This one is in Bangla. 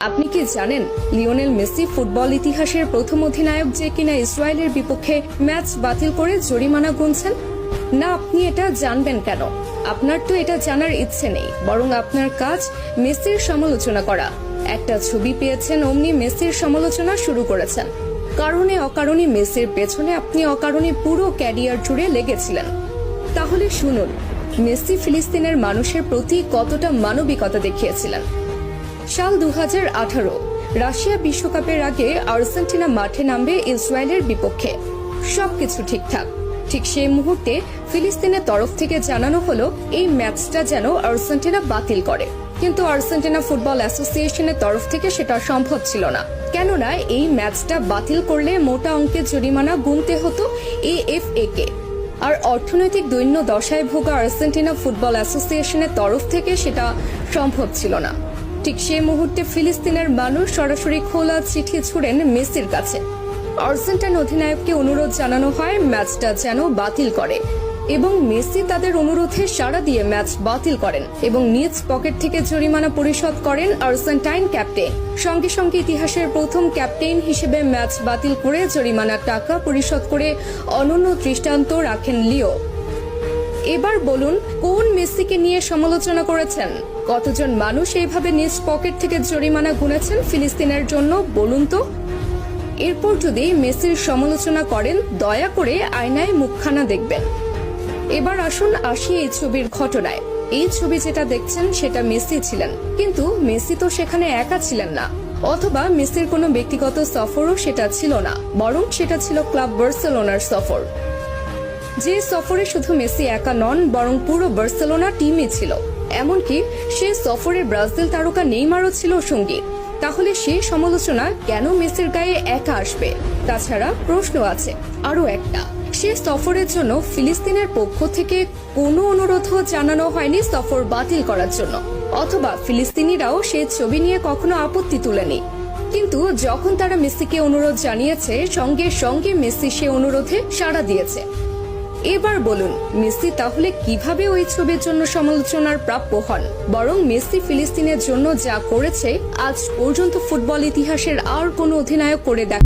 আপনি কি জানেন লিওনেল মেসি ফুটবল ইতিহাসের প্রথম অধিনায়ক যে কিনা ইসরায়েলের বিপক্ষে ম্যাচ বাতিল করে জরিমানা গুনছেন? না, আপনি এটা জানবেন কেন? আপনার তো এটা জানার ইচ্ছে নেই, বরং আপনার কাজ মেসির সমালোচনা করা। একটা ছবি পেয়েছেন, অমনি মেসির সমালোচনা শুরু করেছেন। কারণে অকারণে মেসির পেছনে আপনি অকারণে পুরো ক্যারিয়ার জুড়ে লেগেছিলেন। তাহলে শুনুন, মেসি ফিলিস্তিনের মানুষের প্রতি কতটা মানবিকতা দেখিয়েছিলেন। সাল 2018 রাশিয়া বিশ্বকাপের আগে আর্জেন্টিনা মাঠে নামবে ইসরায়েলের বিপক্ষে। সবকিছু ঠিকঠাক। ঠিক সেই মুহূর্তে ফিলিস্তিনের তরফ থেকে জানানো হলো এই ম্যাচটা যেন আর্জেন্টিনা বাতিল করে। কিন্তু আর্জেন্টিনা ফুটবল অ্যাসোসিয়েশনের তরফ থেকে সেটা সম্ভব ছিল না, কেননা এই ম্যাচটা বাতিল করলে মোটা অঙ্কের জরিমানা গুনতে হতো এএফএ কে। আর অর্থনৈতিক দৈন্য দশায় ভোগা আর্জেন্টিনা ফুটবল অ্যাসোসিয়েশনের তরফ থেকে সেটা সম্ভব ছিল না। ঠিক সেই মুহূর্তে ফিলিস্তিনের মানুষ সরাসরি খোলা চিঠি ছুড়েন মেসির কাছে। আর্জেন্টাইন অধিনায়ককে অনুরোধ জানানো হয় ম্যাচটা যেন বাতিল করে, এবং মেসি তাদের অনুরোধে সাড়া দিয়ে ম্যাচ বাতিল করেন এবং নিজ পকেট থেকে জরিমানা পরিশোধ করেন আর্জেন্টাইন ক্যাপ্টেন। সঙ্গে সঙ্গে ইতিহাসের প্রথম ক্যাপ্টেন হিসেবে ম্যাচ বাতিল করে জরিমানার টাকা পরিশোধ করে অনন্য দৃষ্টান্ত রাখেন লিও। এবার বলুন, কোন মেসিকে নিয়ে সমালোচনা করেছেন? কতজন মানুষ এইভাবে নিজ পকেট থেকে জরিমানা গুনেছেন ফিলিস্তিনের জন্য, বলুন তো? এরপর যদি মেসির সমালোচনা করেন, দয়া করে আয়নায় মুখখানা দেখবেন। এবার আসি এই ছবির ঘটনায়। এই ছবি যেটা দেখছেন সেটা মেসি ছিলেন, কিন্তু মেসি তো সেখানে একা ছিলেন না, অথবা মেসির কোনো ব্যক্তিগত সফরও সেটা ছিল না, বরং সেটা ছিল ক্লাব বার্সেলোনার সফর। যে সফরে শুধু মেসি একা নন, বরং পুরো বার্সেলোনা টিমই ছিল। এমনকি সে সফরে ব্রাজিল তারকা নেইমারও ছিল সঙ্গী। তাহলে সেই সমালোচনা কেন মেসির গায়ে একা আসবে? তাছাড়া প্রশ্ন আছে আরো একটা, সে সফরের জন্য ফিলিস্তিনের পক্ষ থেকে কোনো অনুরোধও জানানো হয়নি সফর বাতিল করার জন্য, অথবা ফিলিস্তিনিরাও সেই ছবি নিয়ে কখনো আপত্তি তুলেনি। কিন্তু যখন তারা মেসিকে অনুরোধ জানিয়েছে, সঙ্গে সঙ্গে মেসি সে অনুরোধে সাড়া দিয়েছে। এবার বলুন, মেসি তাহলে কিভাবে ওই ছবির জন্য সমালোচনার প্রাপ্য হন? বরং মেসি ফিলিস্তিনের জন্য যা করেছে আজ পর্যন্ত ফুটবল ইতিহাসের আর কোনো অধিনায়ক করে দেখ